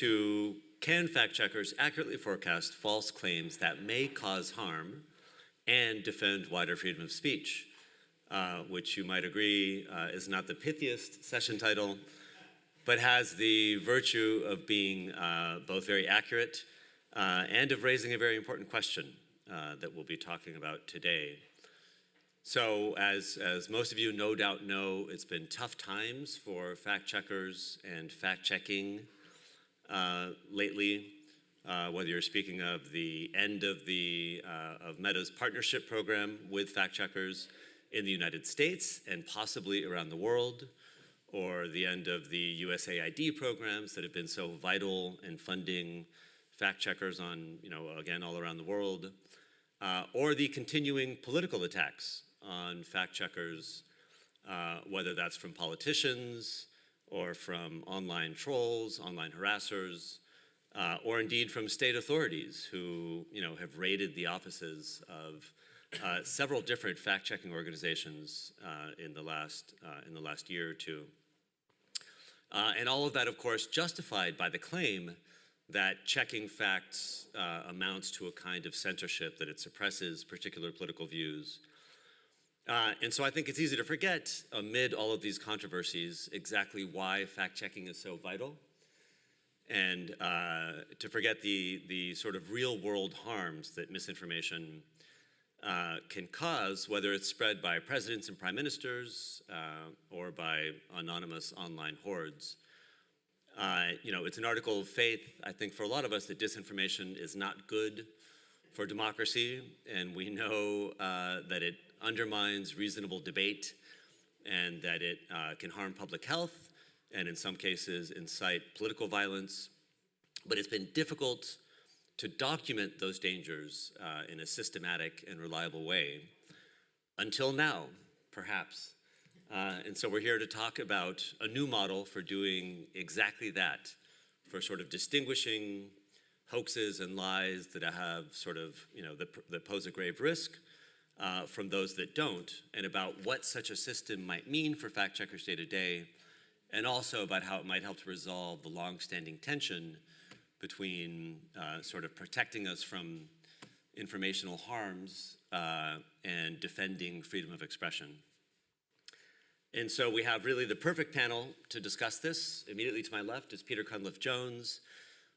can fact checkers accurately forecast false claims that may cause harm and defend wider freedom of speech? Which you might agree is not the pithiest session title, but has the virtue of being both very accurate and of raising a very important question that we'll be talking about today. So as most of you no doubt know, it's been tough times for fact checkers and fact checking lately, whether you're speaking of the end of of Meta's partnership program with fact checkers in the United States and possibly around the world, or the end of the USAID programs that have been so vital in funding fact checkers on, again, all around the world, or the continuing political attacks on fact checkers, whether that's from politicians or from online trolls, online harassers, or indeed from state authorities who, have raided the offices of several different fact-checking organizations in the last year or two. And all of that, of course, justified by the claim that checking facts amounts to a kind of censorship, that it suppresses particular political views. And so I think it's easy to forget, amid all of these controversies, exactly why fact-checking is so vital, and to forget the sort of real-world harms that misinformation can cause, whether it's spread by presidents and prime ministers or by anonymous online hordes. It's an article of faith, I think, for a lot of us, that disinformation is not good for democracy, and we know that it undermines reasonable debate, and that it can harm public health, and in some cases incite political violence. But it's been difficult to document those dangers in a systematic and reliable way, until now, perhaps. And so we're here to talk about a new model for doing exactly that, for sort of distinguishing hoaxes and lies that have sort of, that pose a grave risk from those that don't, and about what such a system might mean for fact checkers day to day, and also about how it might help to resolve the long-standing tension between sort of protecting us from informational harms and defending freedom of expression. And so we have really the perfect panel to discuss this. Immediately to my left is Peter Cunliffe-Jones,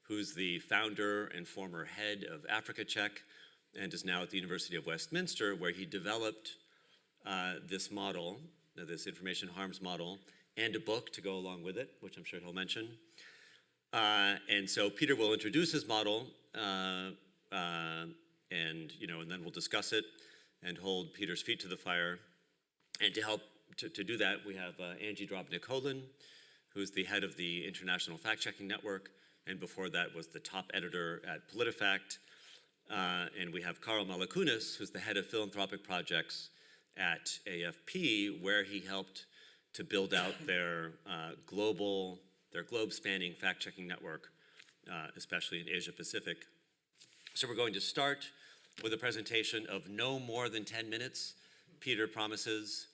who's the founder and former head of Africa Check, and is now at the University of Westminster, where he developed this model, this information harms model, and a book to go along with it, which I'm sure he'll mention. And so Peter will introduce his model, and then we'll discuss it and hold Peter's feet to the fire. And to help to do that, we have Angie Drobnic Holan, who's the head of the International Fact-Checking Network, and before that was the top editor at PolitiFact. And we have Karl Malakunas, who's the head of philanthropic projects at AFP, where he helped to build out their globe-spanning fact-checking network, especially in Asia-Pacific. So we're going to start with a presentation of no more than 10 minutes. Peter promises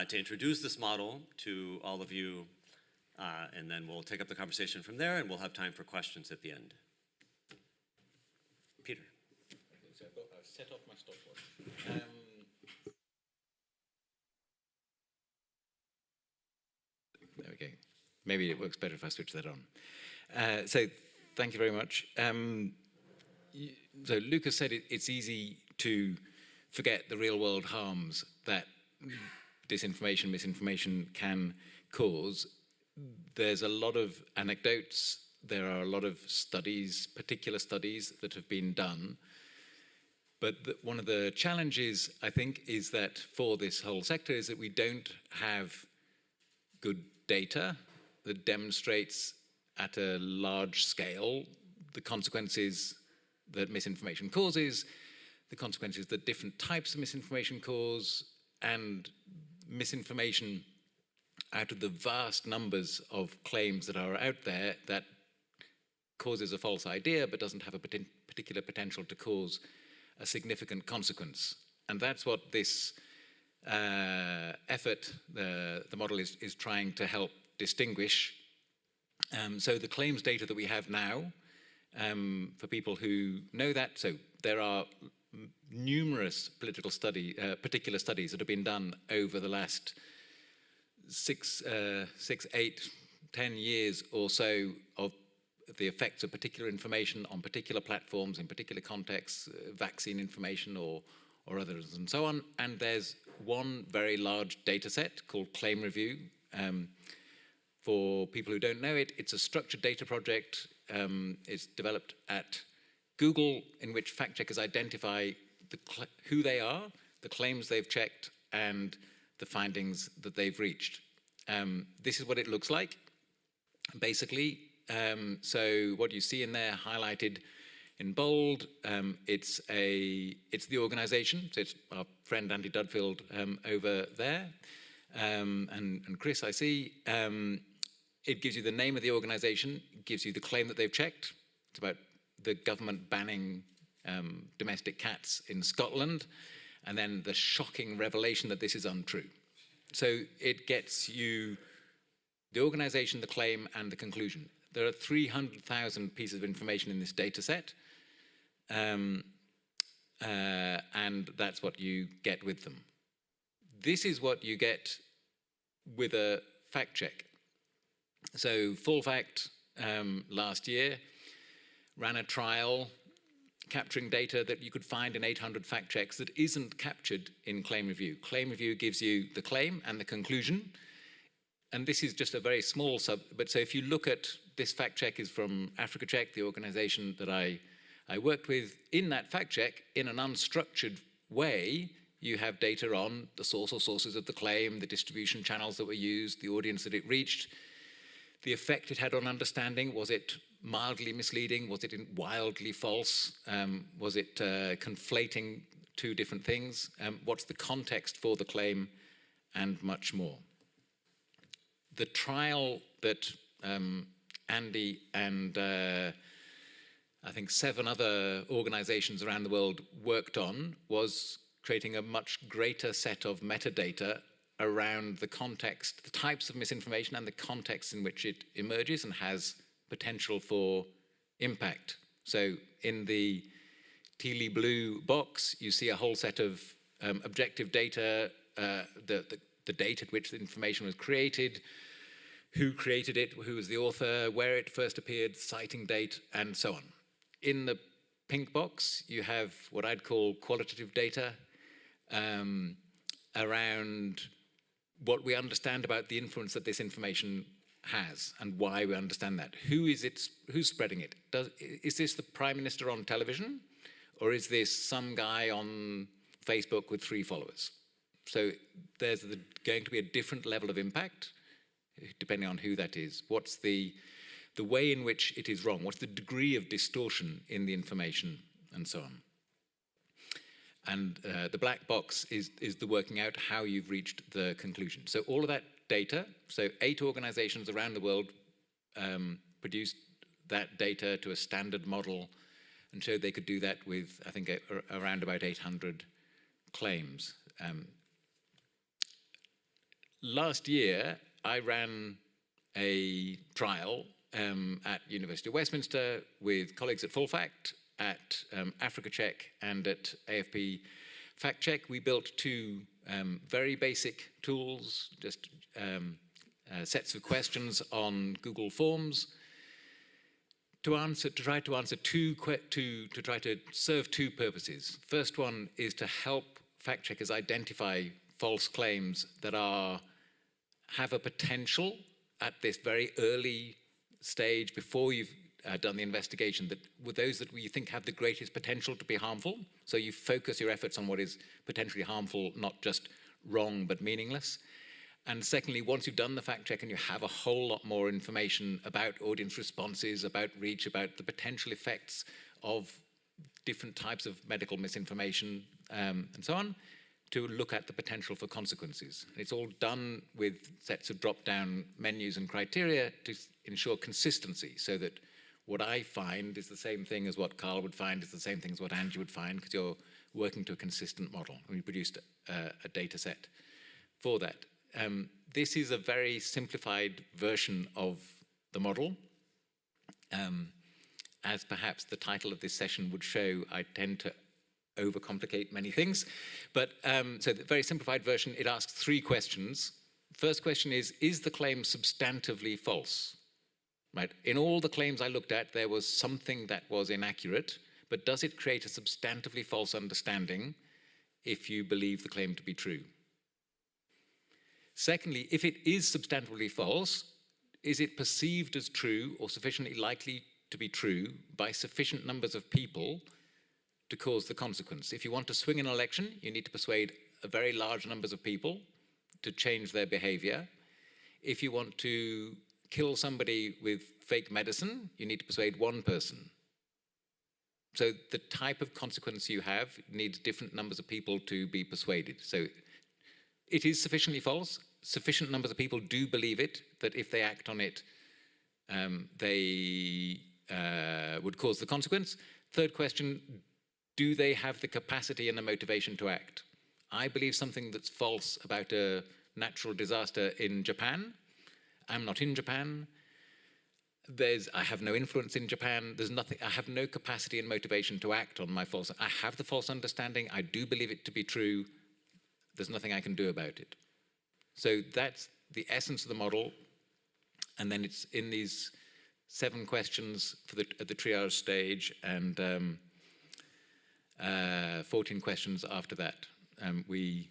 to introduce this model to all of you, and then we'll take up the conversation from there, and we'll have time for questions at the end. Peter. Okay, so I've set off my stopwatch. There we go. Maybe it works better if I switch that on. So thank you very much. So Lucas said it's easy to forget the real-world harms that disinformation, misinformation can cause. There's a lot of anecdotes. There are a lot of studies, particular studies that have been done. But one of the challenges, I think, is that for this whole sector is that we don't have good data that demonstrates at a large scale the consequences that misinformation causes, the consequences that different types of misinformation cause, and misinformation out of the vast numbers of claims that are out there that causes a false idea but doesn't have a particular potential to cause a significant consequence. And that's what this effort, the model is trying to help distinguish. So the claims data that we have now, for people who know that, so there are numerous particular studies that have been done over the last 6, 8, 10 years or so of the effects of particular information on particular platforms in particular contexts, vaccine information or others and so on. And there's one very large data set called Claim Review. For people who don't know it, it's a structured data project. It's developed at Google, in which fact checkers identify who they are, the claims they've checked, and the findings that they've reached. This is what it looks like, basically. So what you see in there highlighted in bold, it's the organization. So it's our friend Andy Dudfield over there, and Chris, I see. It gives you the name of the organization, gives you the claim that they've checked. It's about the government banning domestic cats in Scotland, and then the shocking revelation that this is untrue. So it gets you the organization, the claim, and the conclusion. There are 300,000 pieces of information in this data set, and that's what you get with them. This is what you get with a fact check. So Full Fact last year ran a trial capturing data that you could find in 800 fact checks that isn't captured in Claim Review. Claim Review gives you the claim and the conclusion, and this is just a very small but so if you look at this fact check is from Africa Check, the organization that I worked with. In that fact check, in an unstructured way, you have data on the source or sources of the claim, the distribution channels that were used, the audience that it reached, the effect it had on understanding. Was it mildly misleading? Was it wildly false? Was it conflating two different things? What's the context for the claim? And much more. The trial that Andy and I think 7 other organizations around the world worked on was creating a much greater set of metadata around the context, the types of misinformation and the context in which it emerges and has potential for impact. So in the tealy blue box, you see a whole set of objective data, the date at which the information was created, who created it, who was the author, where it first appeared, citing date, and so on. In the pink box, you have what I'd call qualitative data around what we understand about the influence that this information has and why we understand that. Who's spreading it? Is this the Prime Minister on television, or is this some guy on Facebook with 3 followers? So there's going to be a different level of impact depending on who that is. What's the way in which it is wrong? What's the degree of distortion in the information, and so on? And the black box is the working out how you've reached the conclusion. So all of that data, so 8 organizations around the world produced that data to a standard model and showed they could do that with, I think, around about 800 claims. Last year, I ran a trial at University of Westminster with colleagues at Full Fact, at Africa Check, and at AFP Fact Check. We built 2 very basic tools, just sets of questions on Google Forms to try to serve 2 purposes. First one is to help fact checkers identify false claims that have a potential at this very early stage before you've done the investigation, that with those that you think have the greatest potential to be harmful. So you focus your efforts on what is potentially harmful, not just wrong but meaningless. And secondly, once you've done the fact check and you have a whole lot more information about audience responses, about reach, about the potential effects of different types of medical misinformation and so on, to look at the potential for consequences. It's all done with sets of drop-down menus and criteria to ensure consistency, so that what I find is the same thing as what Karl would find, is the same thing as what Angie would find, because you're working to a consistent model. And we produced a data set for that. This is a very simplified version of the model. As perhaps the title of this session would show, I tend to overcomplicate many things. But so the very simplified version, it asks 3 questions. First question is the claim substantively false? Right. In all the claims I looked at, there was something that was inaccurate, but does it create a substantively false understanding if you believe the claim to be true? Secondly, if it is substantively false, is it perceived as true or sufficiently likely to be true by sufficient numbers of people to cause the consequence? If you want to swing an election, you need to persuade a very large numbers of people to change their behavior. If you want to kill somebody with fake medicine, you need to persuade 1 person. So the type of consequence you have needs different numbers of people to be persuaded. So it is sufficiently false. Sufficient numbers of people do believe it, that if they act on it, they would cause the consequence. Third question, do they have the capacity and the motivation to act? I believe something that's false about a natural disaster in Japan. I'm not in Japan. I have no influence in Japan. There's nothing. I have no capacity and motivation to act on my false. I have the false understanding. I do believe it to be true. There's nothing I can do about it. So that's the essence of the model. And then it's in these 7 questions at the triage stage and 14 questions after that. We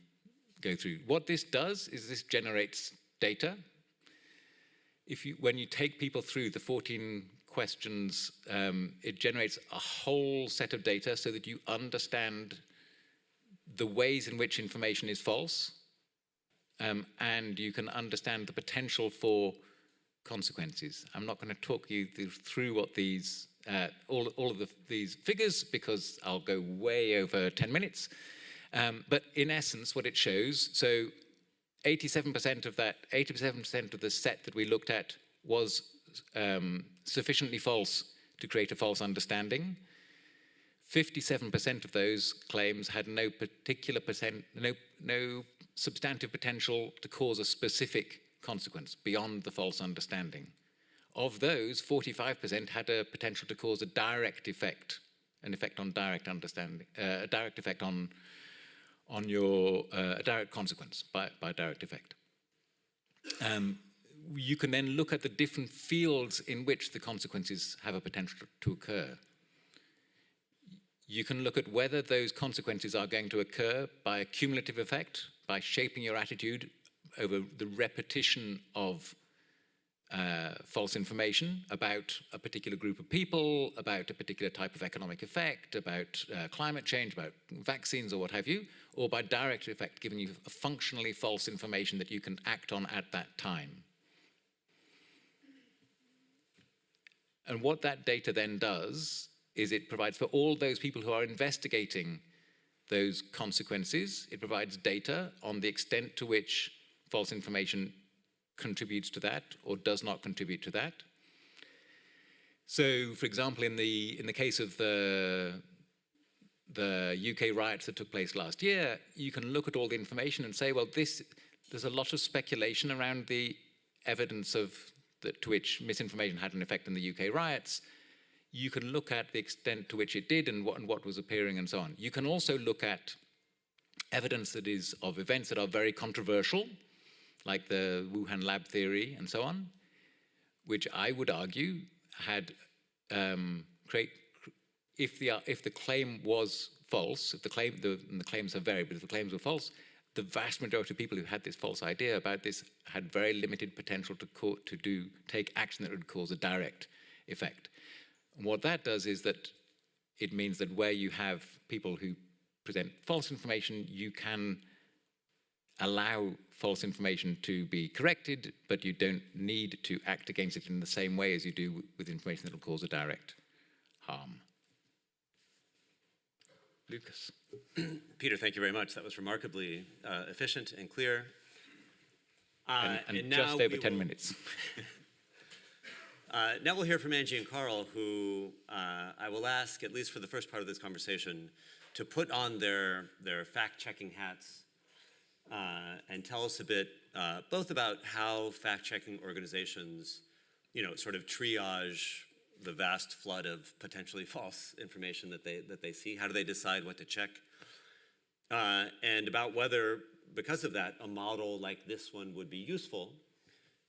go through. What this does is this generates data. When you take people through the 14 questions, it generates a whole set of data so that you understand the ways in which information is false, and you can understand the potential for consequences. I'm not going to talk you through what these all of these figures because I'll go way over 10 minutes. But in essence, what it shows, so 87% of that, 87% of the set that we looked at was sufficiently false to create a false understanding. 57% of those claims had no substantive potential to cause a specific consequence beyond the false understanding. Of those, 45% had a potential to cause a direct effect, an effect on direct understanding, a direct effect on your a direct consequence by direct effect. You can then look at the different fields in which the consequences have a potential to occur. You can look at whether those consequences are going to occur by a cumulative effect, by shaping your attitude over the repetition of false information about a particular group of people, about a particular type of economic effect, about climate change, about vaccines or what have you, or by direct effect, giving you a functionally false information that you can act on at that time. And what that data then does is it provides for all those people who are investigating those consequences, it provides data on the extent to which false information contributes to that or does not contribute to that. So, for example, in the case of the UK riots that took place last year, you can look at all the information and say, well, there's a lot of speculation around the evidence to which misinformation had an effect in the UK riots. You can look at the extent to which it did and what was appearing and so on. You can also look at evidence that is of events that are very controversial, like the Wuhan lab theory and so on, which I would argue had if the claim was false, if the claims have varied, but if the claims were false, the vast majority of people who had this false idea about this had very limited potential to take action that would cause a direct effect. And what that does is that it means that where you have people who present false information, you can allow false information to be corrected, but you don't need to act against it in the same way as you do with information that will cause a direct harm. Lucas. Peter, thank you very much. That was remarkably efficient and clear. And just over 10 minutes. Now we'll hear from Angie and Karl, who I will ask, at least for the first part of this conversation, to put on their fact-checking hats and tell us a bit both about how fact-checking organizations sort of triage the vast flood of potentially false information that they see? How do they decide what to check? And about whether, because of that, a model like this one would be useful,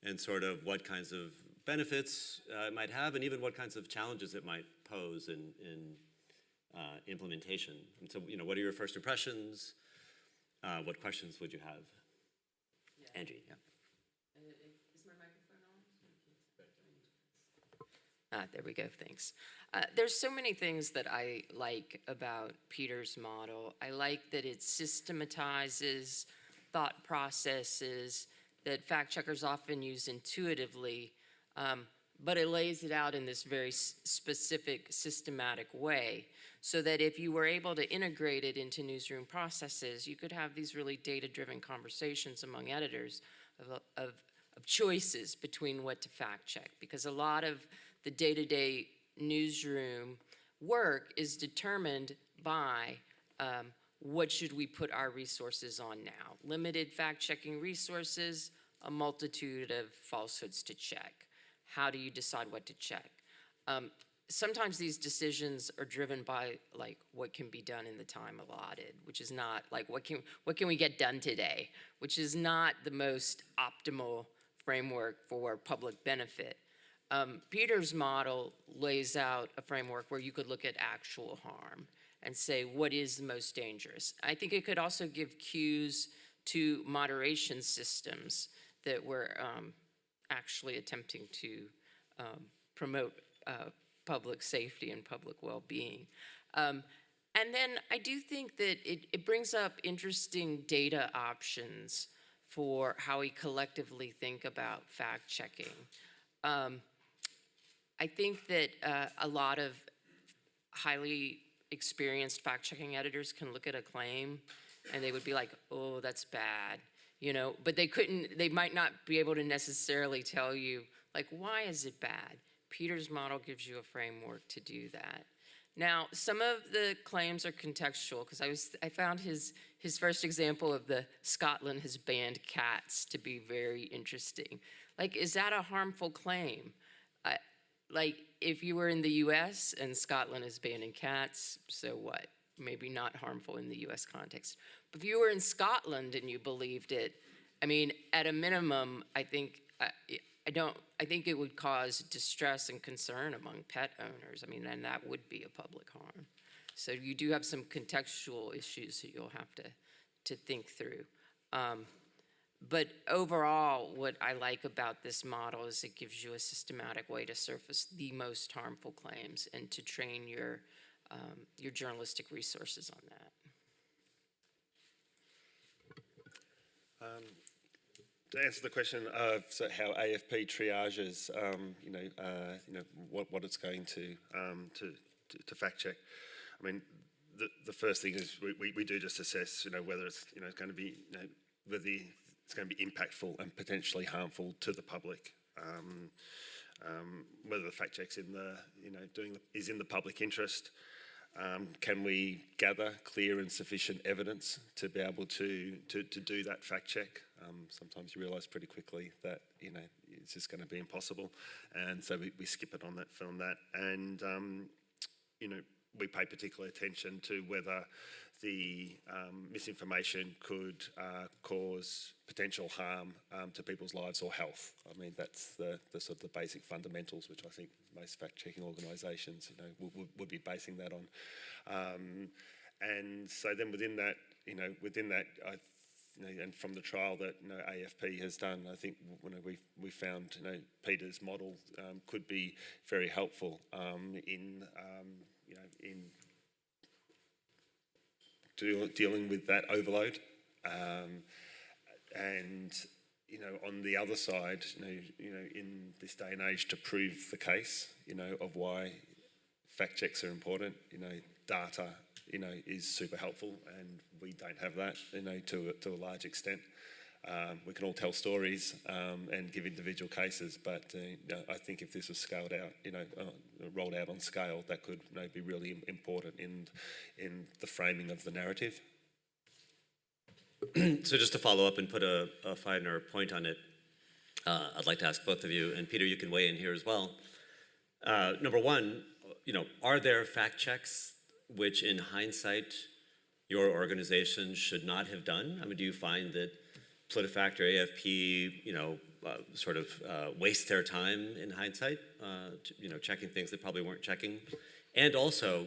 and sort of what kinds of benefits it might have, and even what kinds of challenges it might pose in implementation. And so, what are your first impressions? What questions would you have? Yeah. Angie, yeah. Is my microphone on? There we go, thanks. There's so many things that I like about Peter's model. I like that it systematizes thought processes that fact checkers often use intuitively, but it lays it out in this very specific, systematic way, so that if you were able to integrate it into newsroom processes, you could have these really data-driven conversations among editors of choices between what to fact check, because a lot of the day-to-day newsroom work is determined by what should we put our resources on now? Limited fact-checking resources, a multitude of falsehoods to check. How do you decide what to check? Sometimes these decisions are driven by like what can be done in the time allotted, which is not like what can we get done today, which is not the most optimal framework for public benefit. Peter's model lays out a framework where you could look at actual harm and say what is the most dangerous. I think it could also give cues to moderation systems that we're actually attempting to promote public safety and public well-being. And then I do think that it brings up interesting data options for how we collectively think about fact-checking. I think that a lot of highly experienced fact-checking editors can look at a claim and they would be like, oh, that's bad, but they might not be able to necessarily tell you, like, why is it bad? Peter's model gives you a framework to do that. Now, some of the claims are contextual, because I found his first example of the Scotland has banned cats to be very interesting. Like, is that a harmful claim? Like, if you were in the US and Scotland is banning cats, so what? Maybe not harmful in the US context. But if you were in Scotland and you believed it, I mean, at a minimum, I think it would cause distress and concern among pet owners. I mean, and that would be a public harm. So you do have some contextual issues that you'll have to think through. But overall, what I like about this model is it gives you a systematic way to surface the most harmful claims and to train your journalistic resources on that. To answer the question of how AFP triages, what it's going to fact check. I mean, the first thing is we do just assess, whether it's going to be, whether it's going to be impactful and potentially harmful to the public. Whether the fact check's in the, is in the public interest. Can we gather clear and sufficient evidence to be able to do that fact check? Sometimes you realise pretty quickly that it's just going to be impossible, and so we skip it on that film that, and we pay particular attention to whether the misinformation could cause potential harm to people's lives or health. I mean, that's the sort of the basic fundamentals, which I think most fact-checking organisations, would be basing that on. And so then within that, and from the trial that AFP has done, I think we found Peter's model could be very helpful in dealing with that overload, and on the other side, in this day and age, to prove the case, of why fact checks are important, data, is super helpful, and we don't have that, to a large extent. We can all tell stories and give individual cases, but I think if this was scaled out, rolled out on scale, that could be really important in the framing of the narrative. So just to follow up and put a finer point on it, I'd like to ask both of you, and Peter, you can weigh in here as well. Number one, are there fact checks which, in hindsight, your organization should not have done? I mean, do you find that PolitiFact or AFP, waste their time in hindsight, checking things they probably weren't checking? And also,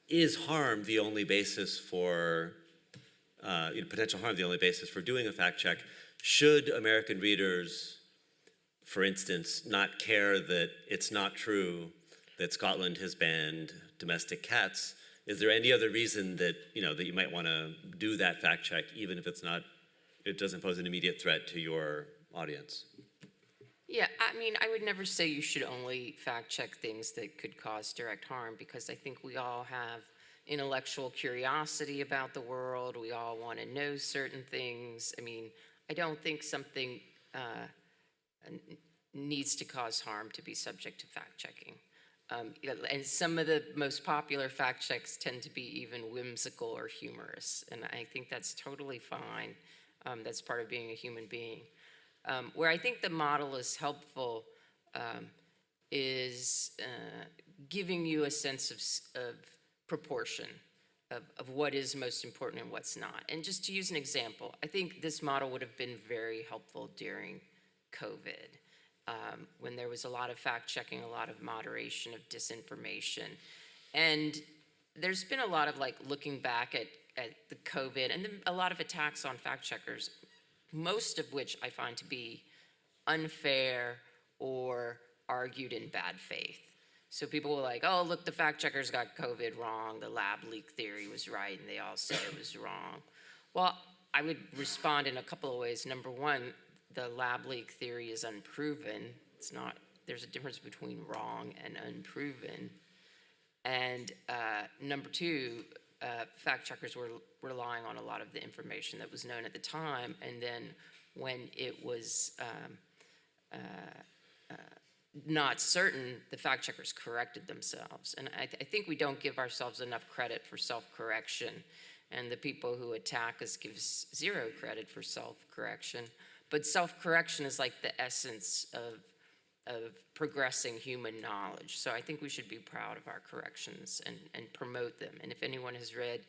is harm the only basis for, potential harm the only basis for doing a fact check? Should American readers, for instance, not care that it's not true that Scotland has banned domestic cats? Is there any other reason that that you might want to do that fact check, even if it doesn't pose an immediate threat to your audience? Yeah, I mean, I would never say you should only fact check things that could cause direct harm, because I think we all have intellectual curiosity about the world. We all want to know certain things. I mean, I don't think something needs to cause harm to be subject to fact checking. And some of the most popular fact checks tend to be even whimsical or humorous, and I think that's totally fine. That's part of being a human being. Where I think the model is helpful is giving you a sense of proportion, of what is most important and what's not. And just to use an example, I think this model would have been very helpful during COVID, when there was a lot of fact checking, a lot of moderation of disinformation. And there's been a lot of looking back at the COVID and then a lot of attacks on fact checkers, most of which I find to be unfair or argued in bad faith. So people were like, oh, look, the fact checkers got COVID wrong, the lab leak theory was right, and they all said it was wrong. Well, I would respond in a couple of ways. Number one, the lab leak theory is unproven. It's not, there's a difference between wrong and unproven. And number two, fact checkers were relying on a lot of the information that was known at the time, and then when it was not certain, the fact checkers corrected themselves. And I think we don't give ourselves enough credit for self-correction, and the people who attack us give zero credit for self-correction. But self-correction is like the essence of progressing human knowledge. So I think we should be proud of our corrections and promote them. And if anyone has read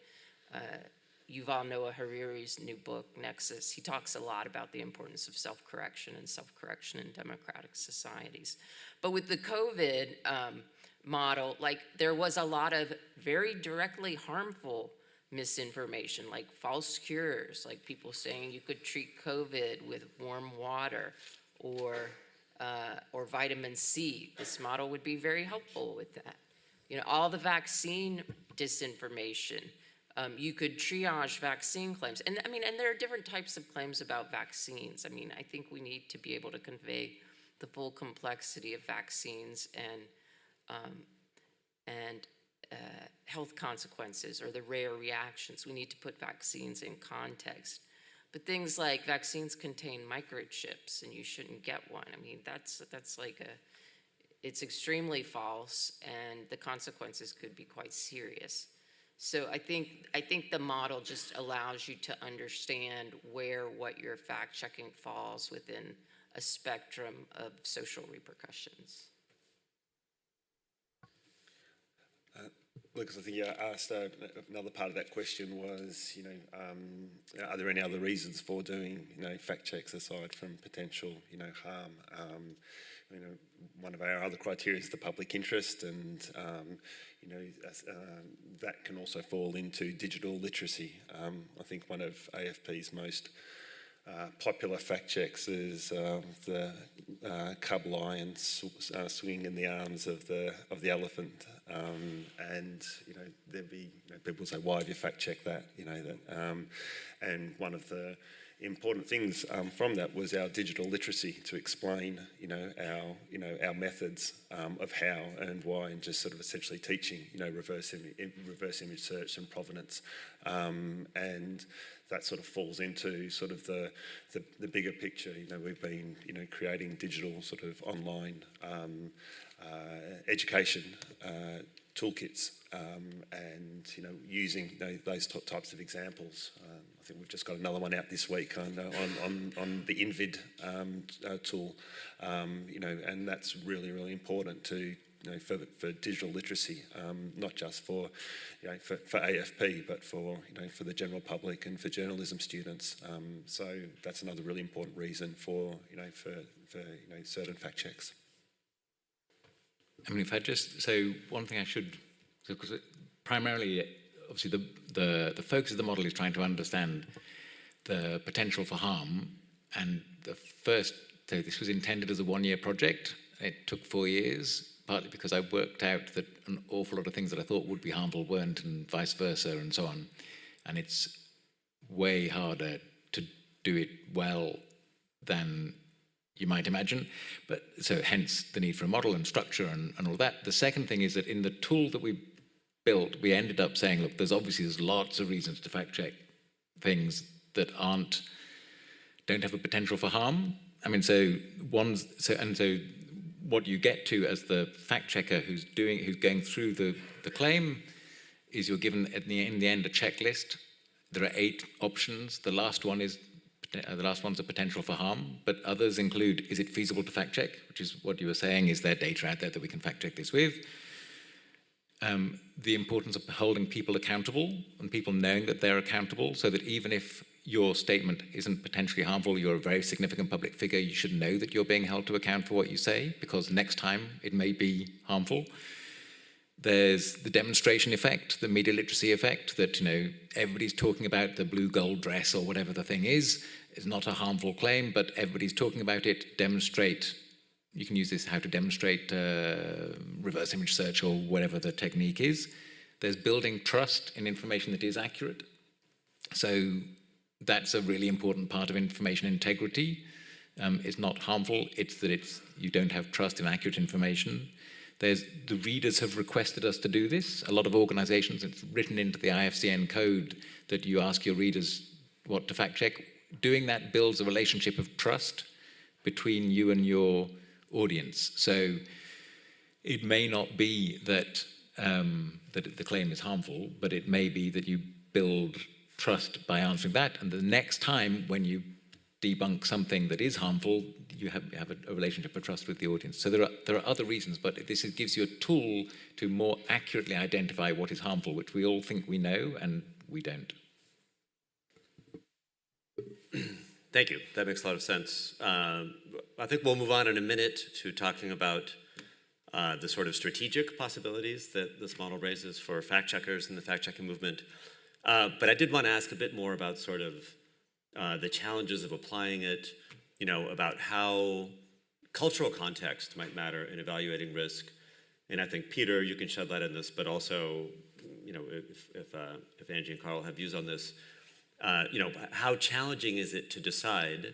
Yuval Noah Harari's new book, Nexus, he talks a lot about the importance of self-correction and self-correction in democratic societies. But with the COVID model, there was a lot of very directly harmful misinformation, like false cures, like people saying you could treat COVID with warm water or vitamin C. This model would be very helpful with that. All the vaccine disinformation. You could triage vaccine claims. And there are different types of claims about vaccines. I think we need to be able to convey the full complexity of vaccines and health consequences or the rare reactions. We need to put vaccines in context. But things like vaccines contain microchips and you shouldn't get one. That's it's extremely false, and the consequences could be quite serious. So I think the model just allows you to understand what your fact checking falls within a spectrum of social repercussions. Lucas, I think you asked another part of that question was, are there any other reasons for doing, fact checks aside from potential, harm? One of our other criteria is the public interest, and that can also fall into digital literacy. I think one of AFP's most popular fact checks is the cub lion swinging in the arms of the elephant, and there'd be people say, why have you fact checked that? And one of the important things from that was our digital literacy to explain our methods of how and why, and just sort of essentially teaching reverse image search and provenance, and that sort of falls into sort of the bigger picture. We've been creating digital sort of online education toolkits and using those types of examples. I think we've just got another one out this week on the InVid tool, and that's really, really important to for digital literacy, not just for AFP, but for the general public and for journalism students. So that's another really important reason for certain fact checks. I mean, if I just, so one thing I should, because primarily, obviously the focus of the model is trying to understand the potential for harm, and so this was intended as a one-year project. It took 4 years, partly because I worked out that an awful lot of things that I thought would be harmful weren't, and vice versa, and so on. And it's way harder to do it well than you might imagine. But so hence the need for a model and structure and all that. The second thing is that in the tool that we built, we ended up saying, look, there's lots of reasons to fact check things that don't have a potential for harm. I mean, so what you get to as the fact checker who's going through the claim is you're given in the end a checklist. There are 8 options. The last one's a potential for harm, but others include, is it feasible to fact check, which is what you were saying, is there data out there that we can fact check this with? The importance of holding people accountable and people knowing that they're accountable, so that even if your statement isn't potentially harmful, you're a very significant public figure, you should know that you're being held to account for what you say, because next time it may be harmful. There's the demonstration effect, the media literacy effect, that everybody's talking about the blue gold dress or whatever the thing is. It's not a harmful claim, but everybody's talking about it. Demonstrate. You can use this how to demonstrate reverse image search or whatever the technique is. There's building trust in information that is accurate. So that's a really important part of information integrity. It's not harmful, it's that you don't have trust in accurate information. The readers have requested us to do this. A lot of organizations, it's written into the IFCN code that you ask your readers what to fact check. Doing that builds a relationship of trust between you and your audience. So it may not be that the claim is harmful, but it may be that you build trust by answering that, and the next time when you debunk something that is harmful, you have a relationship of trust with the audience. So there are other reasons, but this gives you a tool to more accurately identify what is harmful, which we all think we know, and we don't. Thank you. That makes a lot of sense. I think we'll move on in a minute to talking about the sort of strategic possibilities that this model raises for fact checkers and the fact-checking movement. But I did want to ask a bit more about sort of the challenges of applying it, about how cultural context might matter in evaluating risk. And I think, Peter, you can shed light on this, but also, if Angie and Karl have views on this, how challenging is it to decide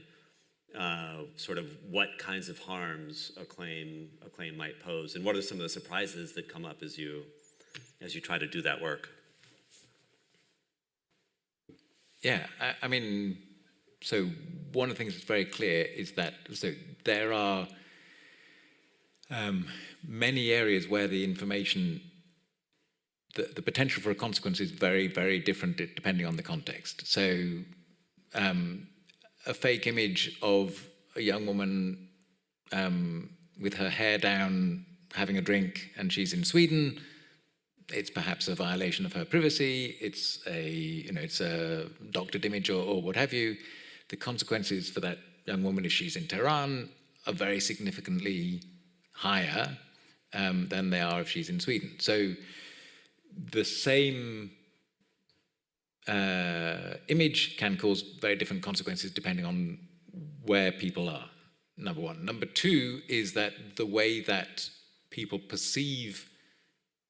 sort of what kinds of harms a claim might pose, and what are some of the surprises that come up as you try to do that work? Yeah, I mean, so one of the things that's very clear is that there are many areas where the information, the potential for a consequence is very, very different depending on the context. So a fake image of a young woman with her hair down, having a drink, and she's in Sweden, it's perhaps a violation of her privacy, it's a doctored image or what have you. The consequences for that young woman, if she's in Tehran, are very significantly higher than they are if she's in Sweden. So the same image can cause very different consequences depending on where people are, number one. Number two is that the way that people perceive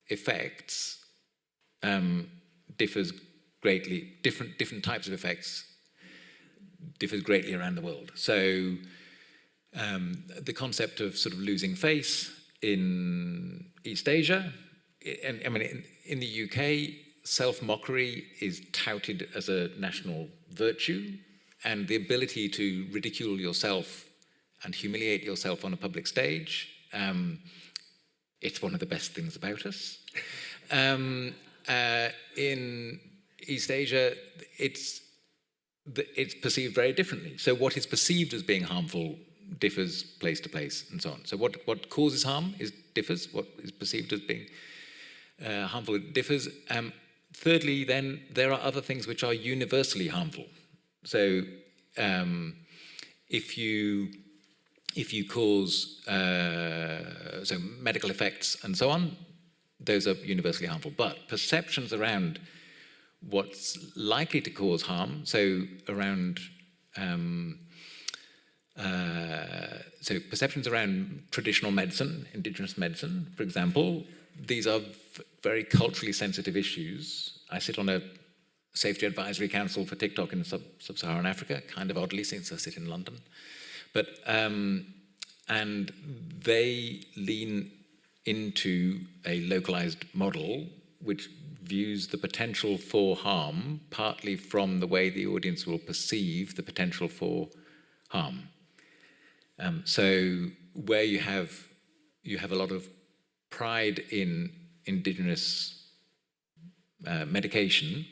effects differs greatly. Different types of effects differs greatly around the world. So the concept of sort of losing face in East Asia, and I mean in the UK, self-mockery is touted as a national virtue, and the ability to ridicule yourself and humiliate yourself on a public stage, it's one of the best things about us. In East Asia, it's perceived very differently. So what is perceived as being harmful differs place to place and so on. So what causes harm differs. What is perceived as being harmful differs. Thirdly, then, there are other things which are universally harmful. So if you cause so medical effects and so on, those are universally harmful. But perceptions around what's likely to cause harm, so around so perceptions around traditional medicine, indigenous medicine, for example, these are very culturally sensitive issues. I sit on a safety advisory council for TikTok in sub-Saharan Africa, kind of oddly since I sit in London. But and they lean into a localized model which views the potential for harm partly from the way the audience will perceive the potential for harm. So where you have a lot of pride in indigenous medication,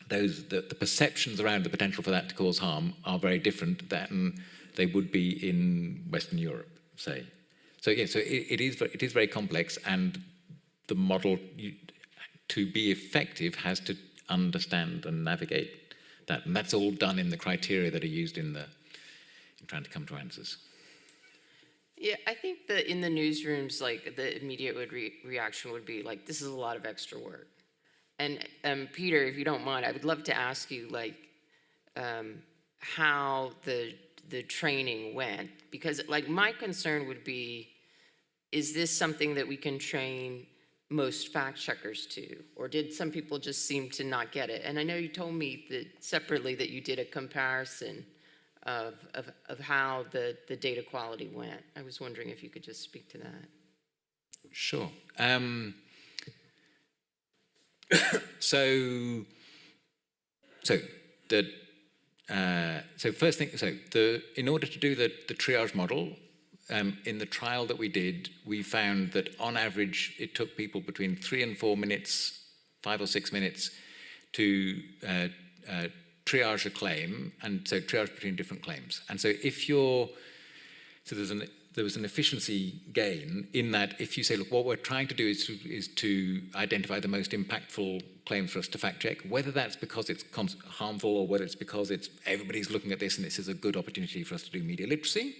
the perceptions around the potential for that to cause harm are very different than they would be in Western Europe, say. So yeah, so it is very complex, and the model, to be effective, has to understand and navigate that, and that's all done in the criteria that are used in trying to come to answers. Yeah, I think that in the newsrooms, like, the immediate reaction would be like, this is a lot of extra work. And Peter, if you don't mind, I would love to ask you, like, how the training went, because, like, my concern would be, is this something that we can train most fact checkers to, or did some people just seem to not get it? And I know you told me that separately that you did a comparison of how the data quality went. I was wondering if you could just speak to that. Sure. So first thing, in order to do the triage model, in the trial that we did, we found that on average it took people between 3 and 4 minutes, 5 or 6 minutes, to triage a claim, and so triage between different claims. And so there was an efficiency gain in that if you say, look, what we're trying to do is to identify the most impactful claims for us to fact check, whether that's because it's harmful or whether it's because everybody's looking at this and this is a good opportunity for us to do media literacy.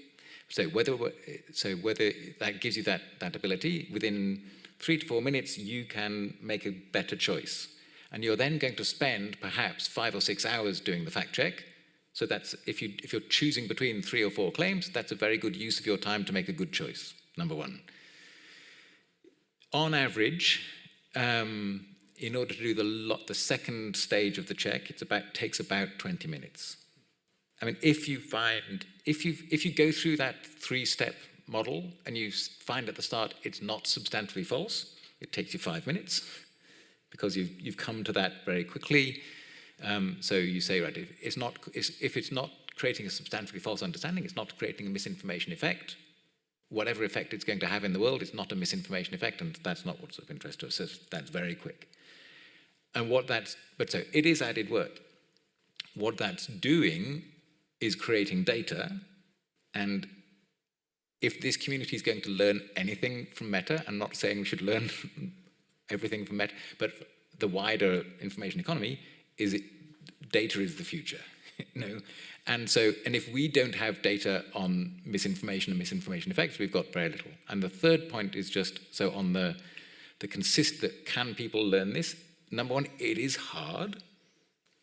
So whether that gives you that ability, within 3 to 4 minutes you can make a better choice. And you're then going to spend perhaps 5 or 6 hours doing the fact check. So that's, if you're choosing between 3 or 4 claims, that's a very good use of your time to make a good choice, number one. On average, in order to do the second stage of the check, takes about 20 minutes. I mean, if you go through that 3-step model and you find at the start it's not substantively false, it takes you 5 minutes, because you've come to that very quickly. So you say, right, if it's not creating a substantially false understanding, it's not creating a misinformation effect, whatever effect it's going to have in the world, it's not a misinformation effect, and that's not what's of interest to us. So that's very quick. And so it is added work. What that's doing is creating data, and if this community is going to learn anything from Meta, I'm not saying we should learn everything from Meta, but the wider information economy, data is the future. And if we don't have data on misinformation and misinformation effects, we've got very little. And the third point is just, so on the can people learn this? Number one, it is hard.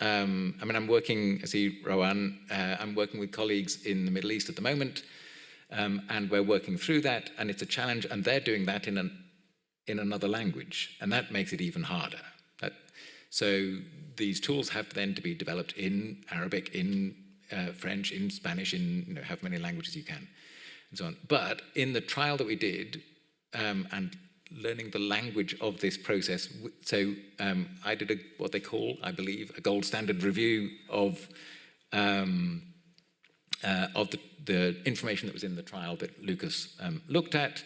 I mean, I'm working, I see Rowan, I'm working with colleagues in the Middle East at the moment, and we're working through that, and it's a challenge, and they're doing that in another language, and that makes it even harder. So these tools have then to be developed in Arabic, in French, in Spanish, in however many languages you can, and so on. But in the trial that we did, and learning the language of this process, so I did what they call, I believe, a gold standard review of the information that was in the trial that Lucas looked at,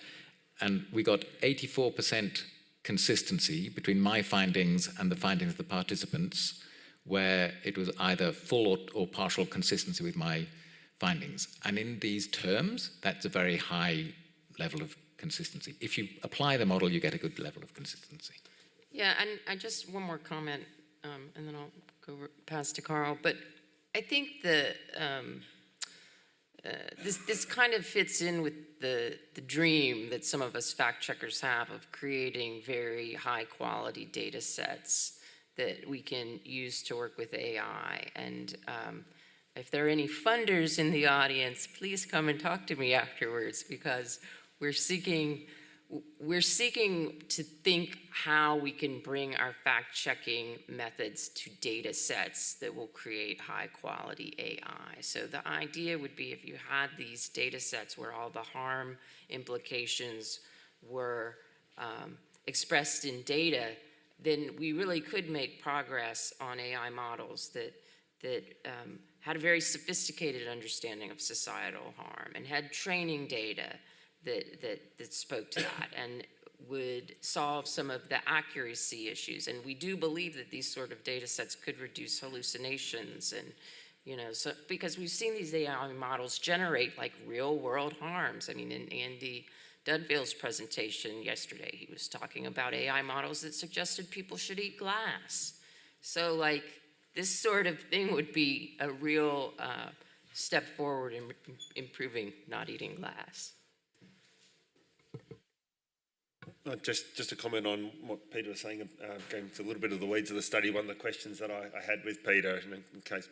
and we got 84% consistency between my findings and the findings of the participants, where it was either full or partial consistency with my findings. And in these terms, that's a very high level of consistency. If you apply the model, you get a good level of consistency. Yeah, and I just one more comment, and then I'll go pass to Karl. But I think this kind of fits in with the dream that some of us fact checkers have of creating very high quality data sets that we can use to work with AI. And if there are any funders in the audience, please come and talk to me afterwards, because we're seeking to think how we can bring our fact-checking methods to data sets that will create high-quality AI. So the idea would be, if you had these data sets where all the harm implications were expressed in data, then we really could make progress on AI models that had a very sophisticated understanding of societal harm and had training data that spoke to that and would solve some of the accuracy issues. And we do believe that these sort of data sets could reduce hallucinations, and so because we've seen these AI models generate like real world harms. I mean, in Andy Dudville's presentation yesterday, he was talking about AI models that suggested people should eat glass. So like this sort of thing would be a real step forward in improving not eating glass. Just to comment on what Peter was saying, going to a little bit of the weeds of the study. One of the questions that I had with Peter, in case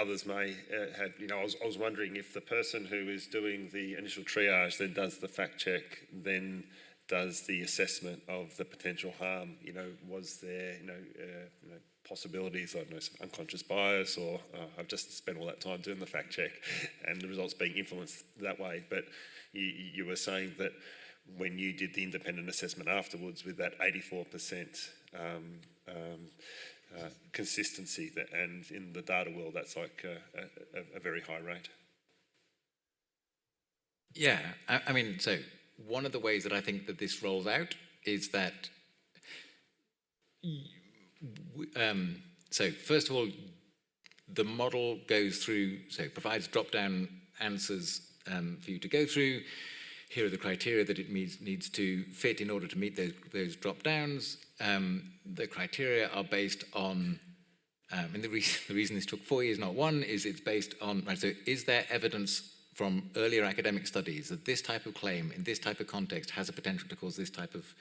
others may have, I was wondering if the person who is doing the initial triage then does the fact check, then does the assessment of the potential harm. Was there possibilities, I don't know, some unconscious bias, or I've just spent all that time doing the fact check and the results being influenced that way. But you were saying that when you did the independent assessment afterwards with that 84% consistency, and in the data world, that's like a very high rate. Yeah, I mean, so one of the ways that I think that this rolls out is that, so first of all, the model goes through, so provides drop-down answers for you to go through. Here are the criteria that it needs to fit in order to meet those drop-downs. The criteria are based on, and the reason this took 4 years, not one, is it's based on, right, so is there evidence from earlier academic studies that this type of claim in this type of context has a potential to cause this type of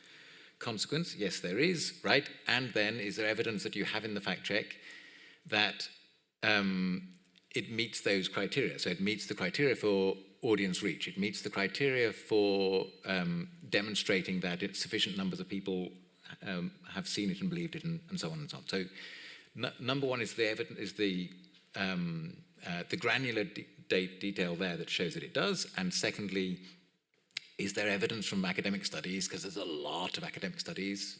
consequence? Yes, there is, right? And then is there evidence that you have in the fact check that it meets those criteria? So it meets the criteria for audience reach. It meets the criteria for demonstrating that sufficient numbers of people have seen it and believed it, and so on and so on. So number one is the granular detail there that shows that it does. And secondly, is there evidence from academic studies, because there's a lot of academic studies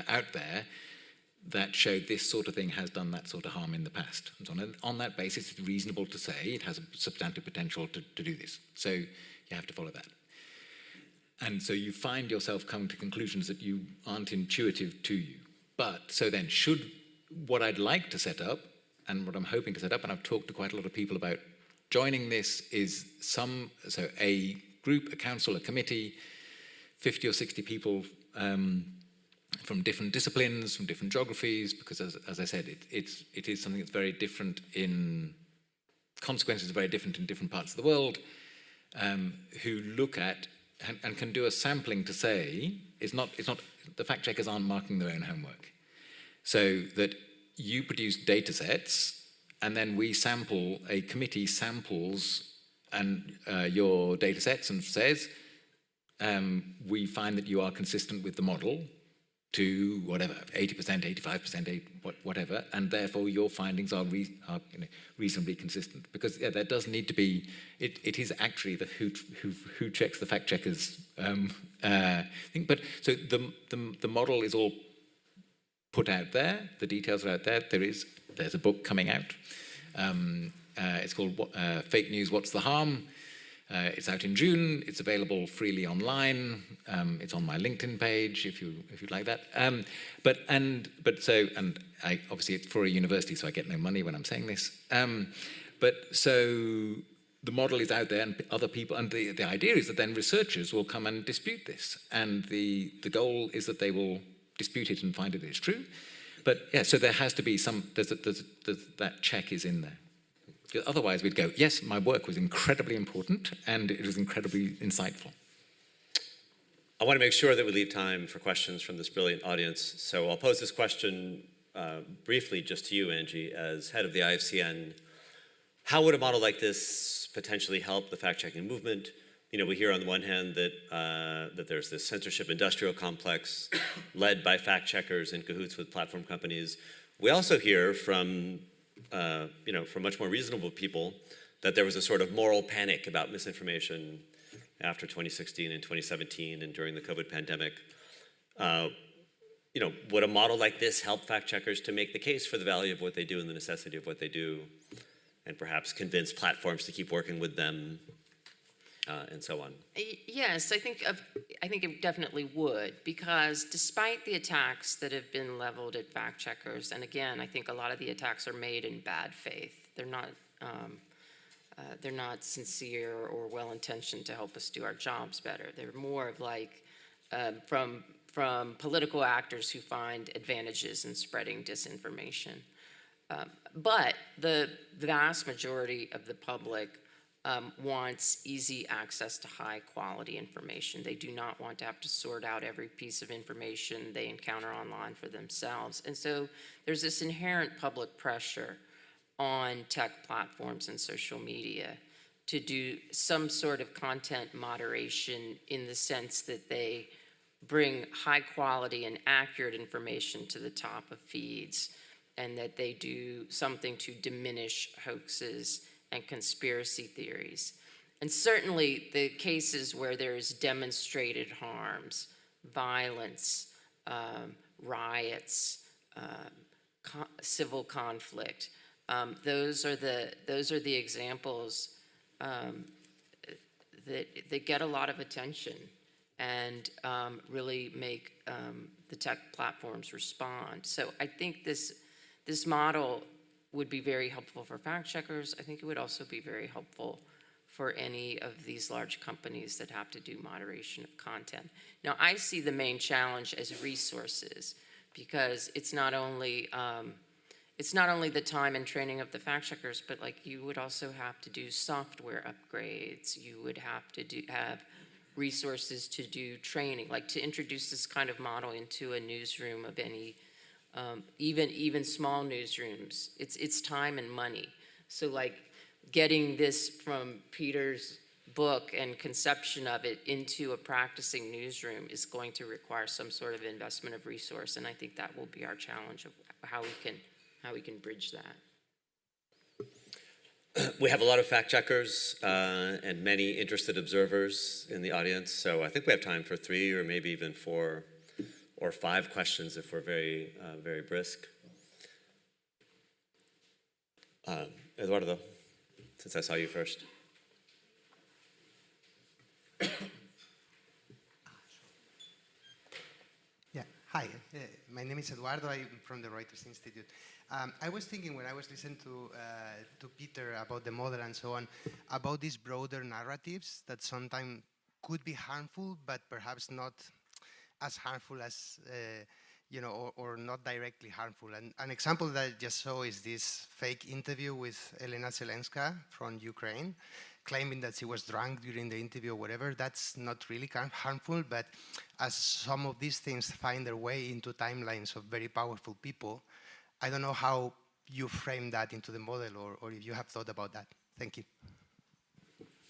out there that showed this sort of thing has done that sort of harm in the past. And so on that basis, it's reasonable to say it has a substantive potential to do this. So you have to follow that. And so you find yourself coming to conclusions that you aren't intuitive to you. But so then what I'd like to set up, and what I'm hoping to set up, and I've talked to quite a lot of people about joining this, is a group, a council, a committee, 50 or 60 people from different disciplines, from different geographies, because as I said, it is something that's very different in consequences, very different in different parts of the world, who look at and can do a sampling to say, it's not the fact checkers aren't marking their own homework. So that you produce data sets, and then a committee samples and your data sets and says, we find that you are consistent with the model to whatever, 80%, 85%, whatever, and therefore your findings are reasonably consistent. Because there does need to be, it is actually the who checks the fact checkers thing. But so the model is all put out there, the details are out there. There's a book coming out. It's called Fake News, What's the Harm? It's out in June. It's available freely online. It's on my LinkedIn page if you'd like that. Obviously it's for a university, so I get no money when I'm saying this. The model is out there, and other people, and the idea is that then researchers will come and dispute this, and the goal is that they will dispute it and find it is true. But yeah, so there has to be that check is in there. Otherwise, we'd go, yes, my work was incredibly important, and it was incredibly insightful. I want to make sure that we leave time for questions from this brilliant audience. So I'll pose this question briefly just to you, Angie, as head of the IFCN. How would a model like this potentially help the fact-checking movement? You know, we hear on the one hand that there's this censorship industrial complex led by fact-checkers in cahoots with platform companies. We also hear from much more reasonable people that there was a sort of moral panic about misinformation after 2016 and 2017 and during the COVID pandemic. Would a model like this help fact-checkers to make the case for the value of what they do and the necessity of what they do, and perhaps convince platforms to keep working with them, and so on? Yes, I think it definitely would, because despite the attacks that have been leveled at fact checkers, and again, I think a lot of the attacks are made in bad faith. They're not sincere or well-intentioned to help us do our jobs better. They're more of like from political actors who find advantages in spreading disinformation. But the vast majority of the public wants easy access to high quality information. They do not want to have to sort out every piece of information they encounter online for themselves. And so there's this inherent public pressure on tech platforms and social media to do some sort of content moderation, in the sense that they bring high quality and accurate information to the top of feeds, and that they do something to diminish hoaxes and conspiracy theories. And certainly the cases where there is demonstrated harms, violence, riots, civil conflict, those are the examples that get a lot of attention and really make the tech platforms respond. So I think this model would be very helpful for fact checkers. I think it would also be very helpful for any of these large companies that have to do moderation of content. Now, I see the main challenge as resources, because it's not only the time and training of the fact checkers, but like you would also have to do software upgrades. You would have to have resources to do training, like to introduce this kind of model into a newsroom of any, even small newsrooms. It's time and money. So like getting this from Peter's book and conception of it into a practicing newsroom is going to require some sort of investment of resource, and I think that will be our challenge of how we can bridge that. We have a lot of fact checkers and many interested observers in the audience, so I think we have time for 3 or maybe even 4 or 5 questions if we're very, very brisk. Eduardo, since I saw you first. Yeah, hi. My name is Eduardo. I'm from the Reuters Institute. I was thinking when I was listening to Peter about the model and so on, about these broader narratives that sometimes could be harmful, but perhaps not as harmful as, or not directly harmful. And an example that I just saw is this fake interview with Elena Zelenska from Ukraine, claiming that she was drunk during the interview or whatever. That's not really harmful, but as some of these things find their way into timelines of very powerful people, I don't know how you frame that into the model, or if you have thought about that. Thank you.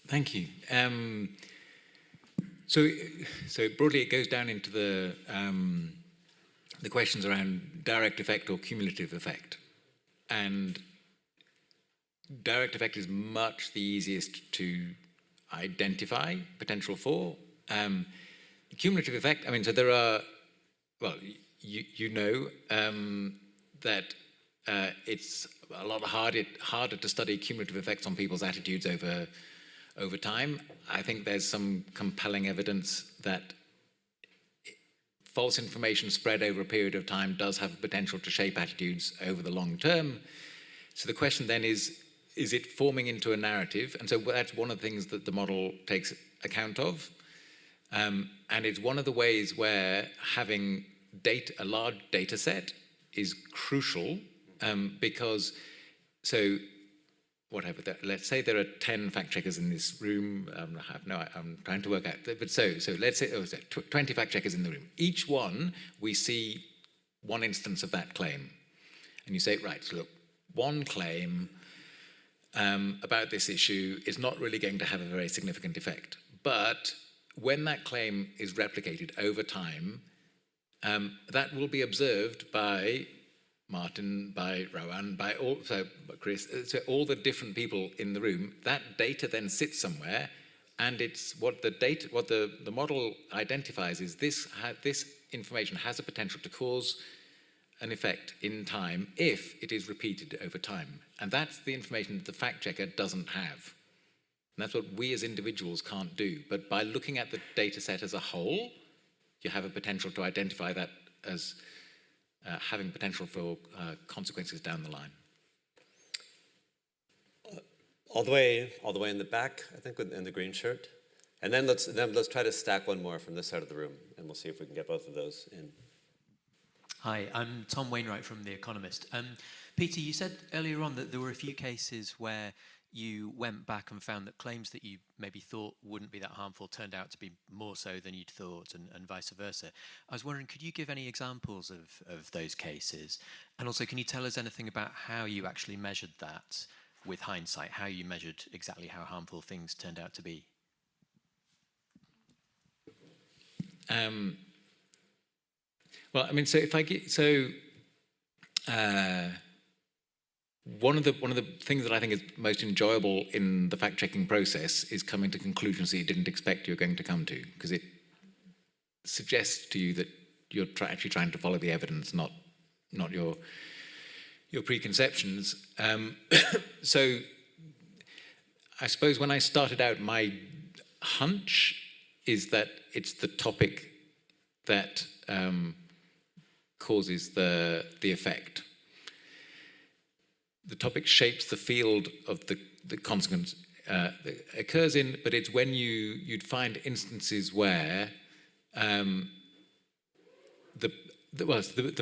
Thank you. So broadly, it goes down into the questions around direct effect or cumulative effect. And direct effect is much the easiest to identify potential for. Cumulative effect, I mean, so there are, well, that it's a lot harder to study cumulative effects on people's attitudes over over time. I think there's some compelling evidence that false information spread over a period of time does have the potential to shape attitudes over the long term. So the question then is it forming into a narrative? And so that's one of the things that the model takes account of. And it's one of the ways where having a large data set is crucial because, so whatever, let's say there are 10 fact checkers in this room. I'm trying to work out, but so let's say 20 fact checkers in the room. Each one, we see one instance of that claim. And you say, right, so look, one claim about this issue is not really going to have a very significant effect. But when that claim is replicated over time, that will be observed by Martin, by Rowan, by Chris, so all the different people in the room. That data then sits somewhere, and it's what the model identifies is this information has a potential to cause an effect in time if it is repeated over time. And that's the information that the fact checker doesn't have. And that's what we as individuals can't do. But by looking at the data set as a whole, you have a potential to identify that as having potential for consequences down the line. All the way in the back, I think, in the green shirt. And then let's try to stack one more from this side of the room, and we'll see if we can get both of those in. Hi, I'm Tom Wainwright from The Economist. Peter, you said earlier on that there were a few cases where you went back and found that claims that you maybe thought wouldn't be that harmful turned out to be more so than you'd thought, and vice versa. I was wondering, could you give any examples of those cases? And also, can you tell us anything about how you actually measured that with hindsight, how you measured exactly how harmful things turned out to be? Well, I mean, so if I get one of the things that I think is most enjoyable in the fact-checking process is coming to conclusions that you didn't expect you were going to come to, because it suggests to you that you're actually trying to follow the evidence, not your preconceptions. So I suppose when I started out, my hunch is that it's the topic that causes the effect. The topic shapes the field of the consequence that occurs in, but it's when you'd find instances where the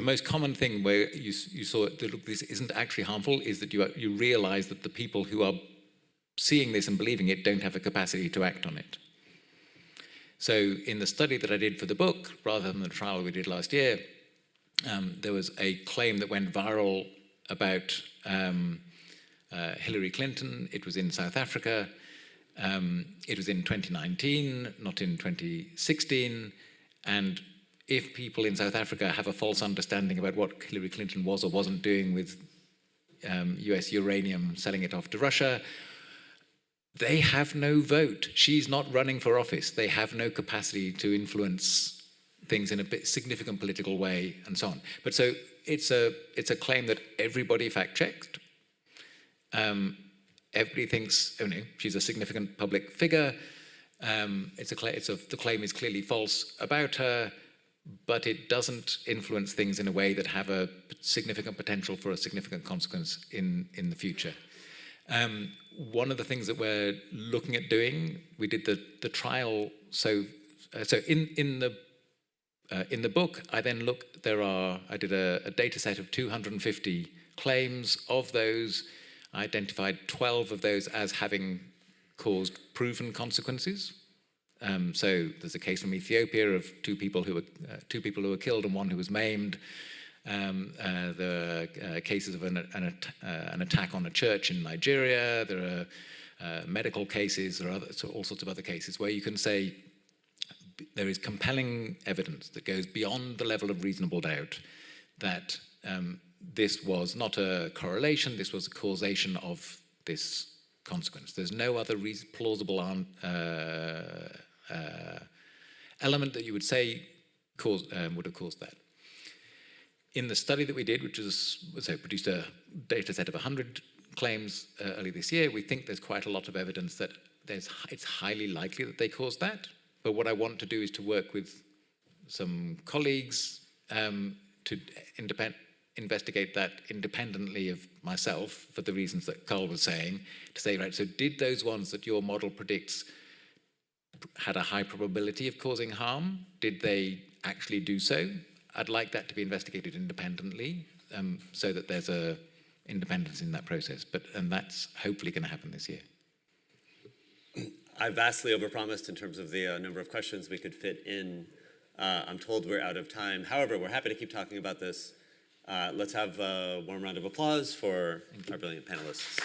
most common thing where you saw that, look, this isn't actually harmful, is that you realize that the people who are seeing this and believing it don't have a capacity to act on it. So in the study that I did for the book, rather than the trial we did last year, there was a claim that went viral about Hillary Clinton. It was in South Africa. It was in 2019, not in 2016. And if people in South Africa have a false understanding about what Hillary Clinton was or wasn't doing with US uranium, selling it off to Russia, they have no vote. She's not running for office. They have no capacity to influence things in a significant political way, and so on. But so it's a claim that everybody fact-checked. Everybody thinks, oh no, she's a significant public figure. The claim is clearly false about her, but it doesn't influence things in a way that have a significant potential for a significant consequence in the future. One of the things that we're looking at doing, we did the trial. So in the book, I then I did a data set of 250 claims. Of those, I identified 12 of those as having caused proven consequences. So there's a case from Ethiopia of two people who were killed and one who was maimed. The cases of an attack on a church in Nigeria. There are medical cases. There are all sorts of other cases where you can say there is compelling evidence that goes beyond the level of reasonable doubt that this was not a correlation, this was a causation of this consequence. There's no other plausible element that you would say would have caused that. In the study that we did, which produced a data set of 100 claims early this year, we think there's quite a lot of evidence that it's highly likely that they caused that. But what I want to do is to work with some colleagues to investigate that independently of myself for the reasons that Karl was saying, to say, right, so did those ones that your model predicts had a high probability of causing harm? Did they actually do so? I'd like that to be investigated independently so that there's a independence in that process. And that's hopefully going to happen this year. I vastly overpromised in terms of the number of questions we could fit in. I'm told we're out of time. However, we're happy to keep talking about this. Let's have a warm round of applause for our brilliant panelists.